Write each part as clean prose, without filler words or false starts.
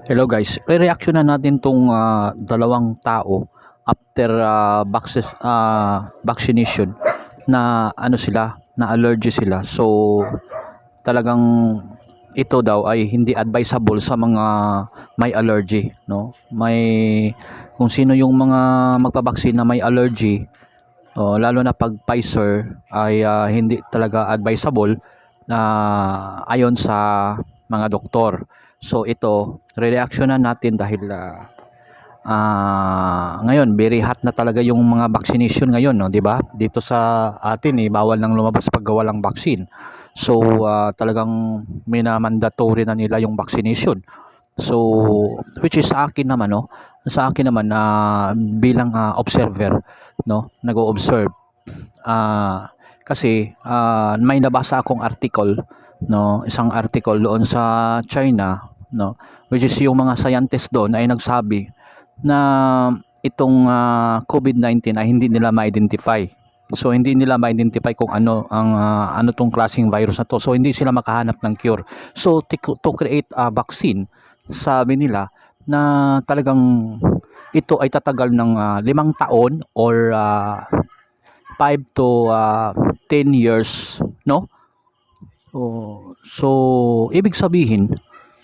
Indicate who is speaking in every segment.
Speaker 1: Hello guys, re-reaction na natin tong dalawang tao after vaccination na ano sila, na allergy sila. So talagang ito daw ay hindi advisable sa mga may allergy, no? Kung sino yung mga magpabaksin na may allergy, lalo na pag Pfizer ay hindi talaga advisable ayon sa mga doktor. So ito, re-reactionan natin dahil ngayon very hot na talaga yung mga vaccination ngayon, no, 'di ba? Dito sa atin bawal nang lumabas pag walang vaccine. So talagang minamandatory na nila yung vaccination. So which is sa akin naman, no, sa akin naman bilang observer, no, nag-o-observe kasi may nabasa akong article, no, isang article doon sa China, no, which is yung mga scientists doon ay nagsabi na itong COVID-19 ay hindi nila ma-identify. So hindi nila ma-identify kung ano ang ano tong klaseng virus na to. So hindi sila makahanap ng cure. So to create a vaccine, sabi nila na talagang ito ay tatagal ng 5 taon or 5 to 10 years, no? So ibig sabihin,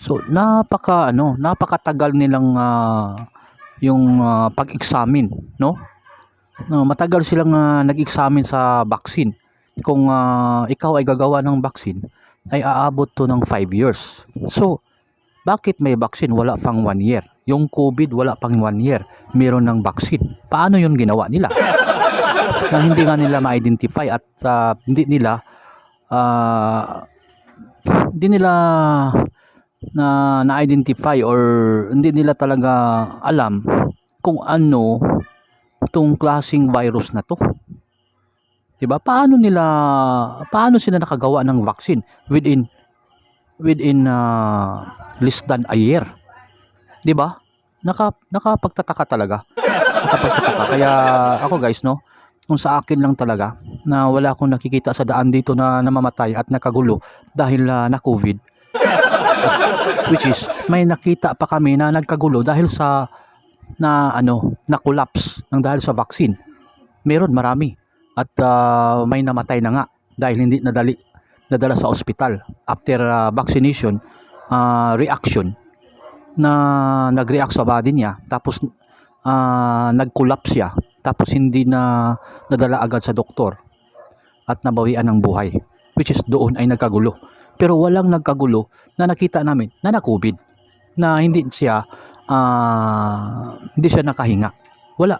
Speaker 1: so napakatagal nilang yung pag-examine, no? Matagal silang nag-examine sa vaccine. Kung ikaw ay gagawa ng vaccine, ay aabot to ng 5 years. So bakit may vaccine wala pang 1 year? Yung COVID wala pang 1 year, meron ng vaccine. Paano yun ginawa nila? Na hindi nga nila ma-identify at hindi nila na-identify or hindi nila talaga alam kung ano tong klaseng virus na to. 'Di ba? Paano sila nakagawa ng vaccine within less than a year? 'Di ba? Nakapagtataka talaga. Nakapagtataka. Kaya ako guys, no, kung sa akin lang talaga na wala akong nakikita sa daan dito na namamatay at nakagulo dahil na COVID, which is may nakita pa kami na nagkagulo dahil sa na collapse dahil sa vaccine. Meron marami at may namatay na nga dahil hindi nadala sa ospital after vaccination reaction, na nag-react sa body niya, tapos nag-collapse siya, tapos hindi na nadala agad sa doktor at nabawian ng buhay, which is doon ay nagkagulo. Pero walang nagkagulo na nakita namin na COVID, na hindi siya nakahinga. Wala.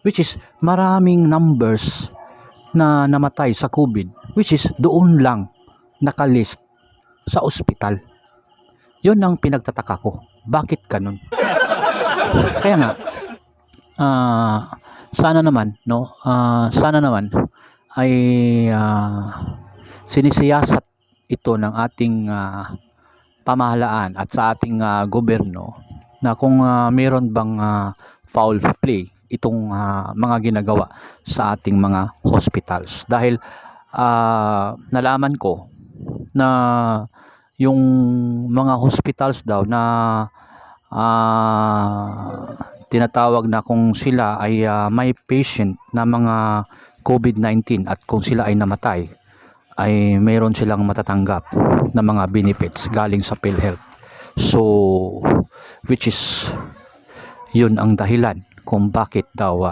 Speaker 1: Which is maraming numbers na namatay sa COVID, which is doon lang nakalist sa ospital. Yun ang pinagtataka ko. Bakit ganun? Kaya nga sana naman, no, sana naman ay sinisiyasat ito ng ating pamahalaan at sa ating gobyerno na kung meron bang foul play itong mga ginagawa sa ating mga hospitals. Dahil nalaman ko na yung mga hospitals daw na tinatawag na kung sila ay may patient na mga COVID-19 at kung sila ay namatay, ay mayroon silang matatanggap na mga benefits galing sa PhilHealth. So which is yun ang dahilan kung bakit daw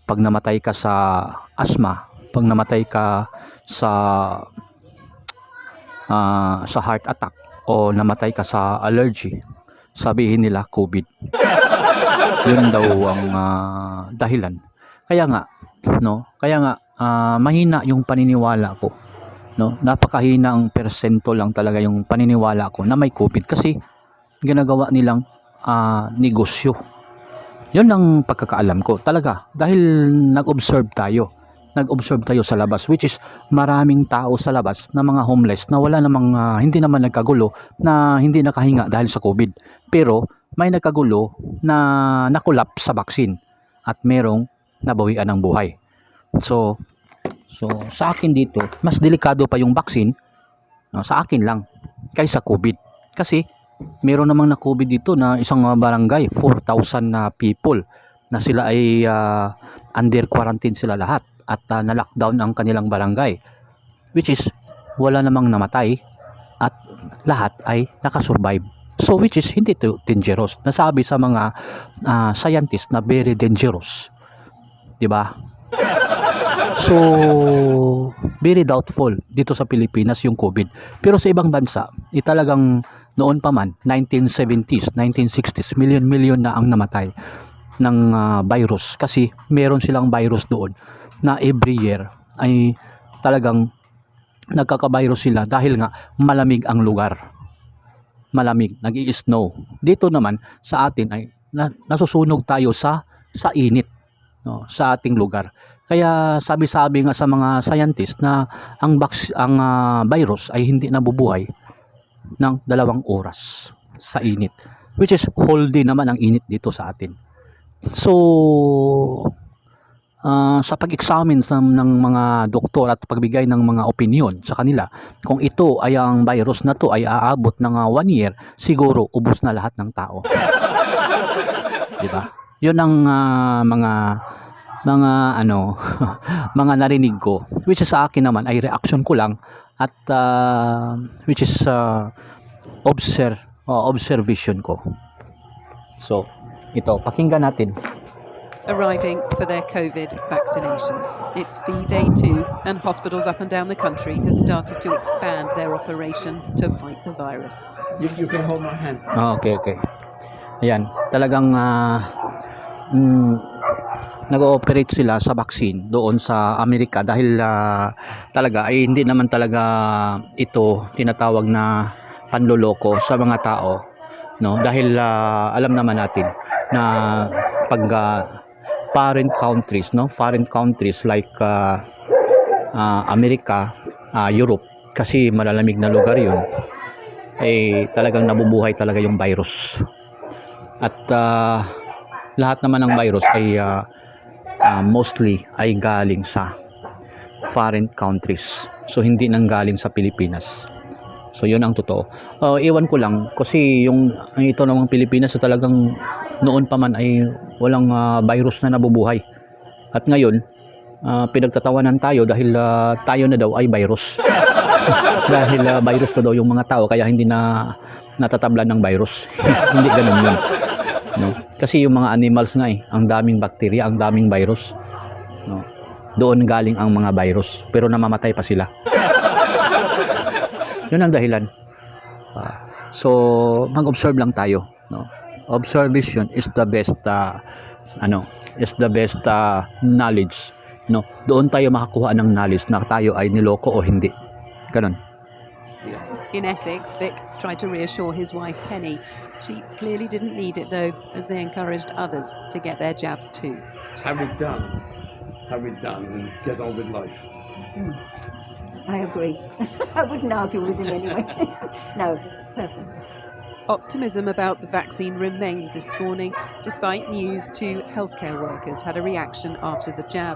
Speaker 1: pag namatay ka sa asthma, pag namatay ka sa heart attack o namatay ka sa allergy, sabihin nila COVID. Yun daw ang dahilan. Kaya nga, no, mahina yung paniniwala ko, no. Napakahina ang persento lang talaga yung paniniwala ko na may COVID kasi ginagawa nilang negosyo. Yun ang pagkakaalam ko talaga, dahil nag-observe tayo sa labas, which is maraming tao sa labas na mga homeless na wala namang hindi naman nagkagulo, na hindi nakahinga dahil sa COVID, pero may nagkagulo na nakulap sa vaccine at merong nabawian ng buhay. So sa akin dito, mas delikado pa yung vaccine, no, sa akin lang kaysa COVID, kasi Meron namang na COVID dito na isang barangay, 4,000 na people na sila ay under quarantine sila lahat at na-lockdown ang kanilang barangay, which is wala namang namatay at lahat ay nakasurvive. So which is hindi to dangerous. Nasabi sa mga scientists na very dangerous, 'di ba? So very doubtful dito sa Pilipinas yung COVID. Pero sa ibang bansa, talagang noon pa man, 1970s, 1960s, million na ang namatay ng virus kasi meron silang virus doon na every year ay talagang nagkaka-virus sila dahil nga malamig ang lugar. Malamig, nag-i-snow. Dito naman sa atin ay nasusunog tayo sa init, no, sa ating lugar. Kaya sabi-sabi nga sa mga scientist na ang virus ay hindi nabubuhay ng 2 oras sa init, which is whole day naman ang init dito sa atin. So sa pag-examine ng mga doktor at pagbigay ng mga opinion sa kanila, kung ito ay ang virus na to ay aabot ng 1 year, siguro ubos na lahat ng tao. Di ba? Yun ang mga ano mga narinig ko, which is sa akin naman ay reaction ko lang at which is observation ko. So ito, pakinggan natin.
Speaker 2: Arriving for their COVID vaccinations. It's V-Day 2 and hospitals up and down the country have started to expand their operation to fight the virus.
Speaker 3: You can hold my hand.
Speaker 1: Okay. Ayan, talagang nag-ooperate sila sa vaccine doon sa Amerika dahil talaga ay hindi naman talaga ito tinatawag na panloloko sa mga tao, no? Dahil alam naman natin na pag foreign countries like Amerika, Europe, kasi malalamig na lugar yun, eh talagang nabubuhay talaga yung virus. At lahat naman ng virus ay mostly ay galing sa foreign countries. So hindi nang galing sa Pilipinas. So yun ang totoo. Iwan ko lang kasi yung ito namang Pilipinas so talagang noon pa man ay walang virus na nabubuhay. At ngayon pinagtatawanan tayo dahil tayo na daw ay virus. Dahil virus na daw yung mga tao kaya hindi na natatablan ng virus. Hindi ganoon yun. No? Kasi yung mga animals nga ang daming bakterya, ang daming virus. No? Doon galing ang mga virus pero namamatay pa sila. Yun ang dahilan. So mag-observe lang tayo, no? Observation is the best knowledge, no? Doon tayo makakuha ng knowledge na tayo ay niloko o hindi. Ganon.
Speaker 2: In Essex, Vic tried to reassure his wife Penny. She clearly didn't need it though, as they encouraged others to get their jabs too.
Speaker 3: Have it done and get on with life.
Speaker 4: I agree. I wouldn't argue with him anyway. No, perfect.
Speaker 2: Optimism about the vaccine remained this morning, despite news 2 healthcare workers had a reaction after the jab.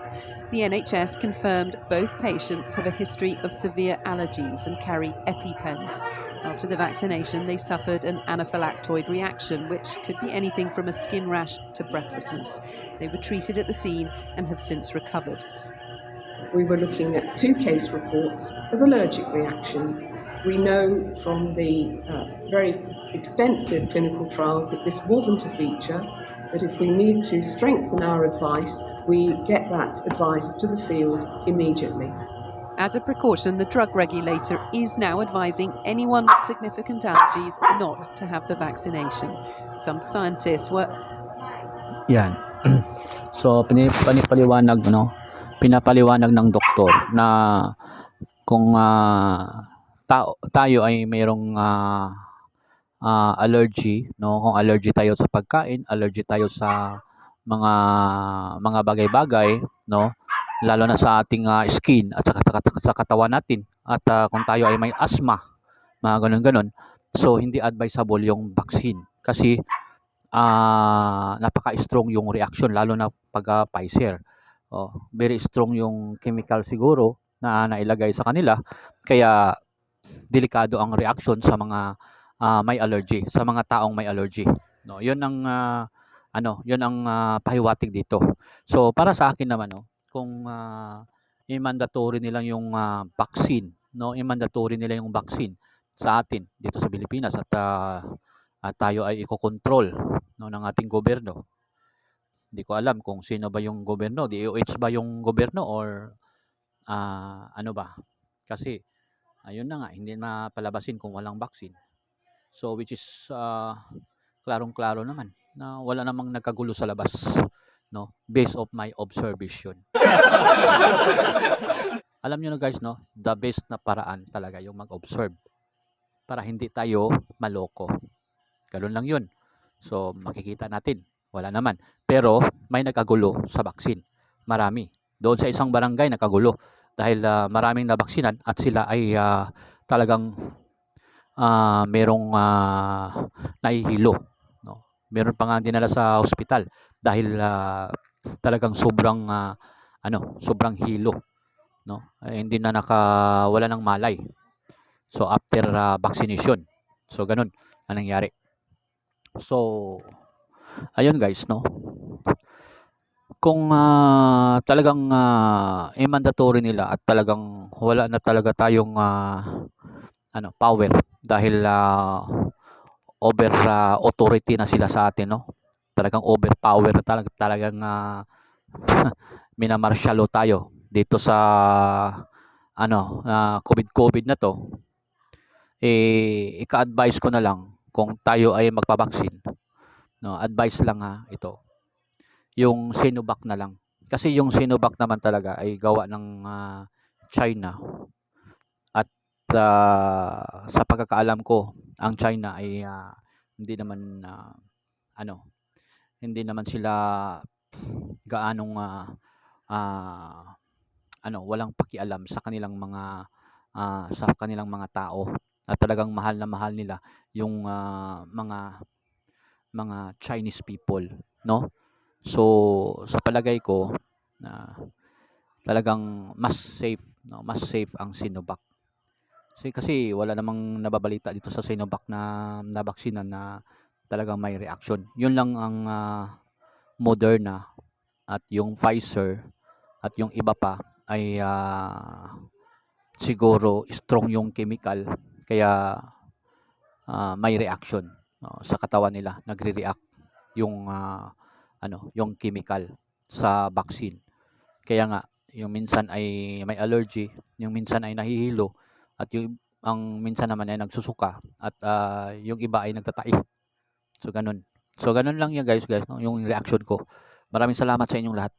Speaker 2: The NHS confirmed both patients have a history of severe allergies and carry EpiPens. After the vaccination, they suffered an anaphylactoid reaction, which could be anything from a skin rash to breathlessness. They were treated at the scene and have since recovered.
Speaker 5: We were looking at 2 case reports of allergic reactions. We know from the very extensive clinical trials that this wasn't a feature, that if we need to strengthen our advice, we get that advice to the field immediately.
Speaker 2: As a precaution, the drug regulator is now advising anyone with significant allergies not to have the vaccination. Some scientists were...
Speaker 1: Yan. So pinapaliwanag ng doktor na kung tayo ay mayroong allergy, no, kung allergy tayo sa pagkain, allergy tayo sa mga bagay-bagay, no, lalo na sa ating skin at sa katawan natin, at kung tayo ay may asthma, mga ganun, so hindi advisable yung vaccine kasi napaka-strong yung reaction, lalo na pag Pfizer. Very strong yung chemical siguro na nailagay sa kanila, kaya delikado ang reaction sa mga may allergy, sa mga taong may allergy, no? 'Yun ang pahiwatig dito. So para sa akin naman, no, kung i-mandatory nila yung vaccine, no, i-mandatory nila yung vaccine sa atin dito sa Pilipinas at tayo ay ikokontrol, no, ng ating gobyerno. Hindi ko alam kung sino ba yung gobyerno, DOH ba yung gobyerno or ano ba? Kasi ayun na nga, hindi na palabasin kung walang vaccine. So which is klarong-klaro naman na wala namang nagkagulo sa labas, no, based of my observation. Alam niyo na guys, no, the best na paraan talaga yung mag-observe para hindi tayo maloko. Ganun lang yun. So makikita natin, wala naman. Pero may nagkagulo sa vaccine. Marami. Doon sa isang barangay nakagulo dahil maraming nabaksinan at sila ay talagang merong nahihilo, no. Meron pa nga dinala sa ospital dahil talagang sobrang sobrang hilo, no. Hindi na wala ng malay. So after vaccination. So ganun ang nangyari. So ayun guys, no. Kung talagang i-mandatory nila at talagang wala na talaga tayong power dahil over authority na sila sa atin, no. Talagang overpower na talagang minamarsyalo tayo dito sa COVID na to. Ika-advise ko na lang kung tayo ay magpa-vaccine, no. Advice lang ito. Yung Sinovac na lang. Kasi yung Sinovac naman talaga ay gawa ng China. At sa pagkakaalam ko, ang China ay hindi naman hindi naman sila gaanong walang pakialam sa kanilang mga tao. At talagang mahal na mahal nila yung mga Chinese people, no? So sa palagay ko talagang mas safe, no, mas safe ang Sinovac. Kasi wala namang nababalita dito sa Sinovac na nabaksinan na talagang may reaction. Yun lang ang Moderna at yung Pfizer at yung iba pa ay siguro strong yung chemical kaya may reaction, sa katawan nila, nagre-react yung yung chemical sa vaccine. Kaya nga yung minsan ay may allergy, yung minsan ay nahihilo at ang minsan naman ay nagsusuka at yung iba ay nagtatai. So ganun. So ganun lang yan guys, no, yung reaction ko. Maraming salamat sa inyong lahat.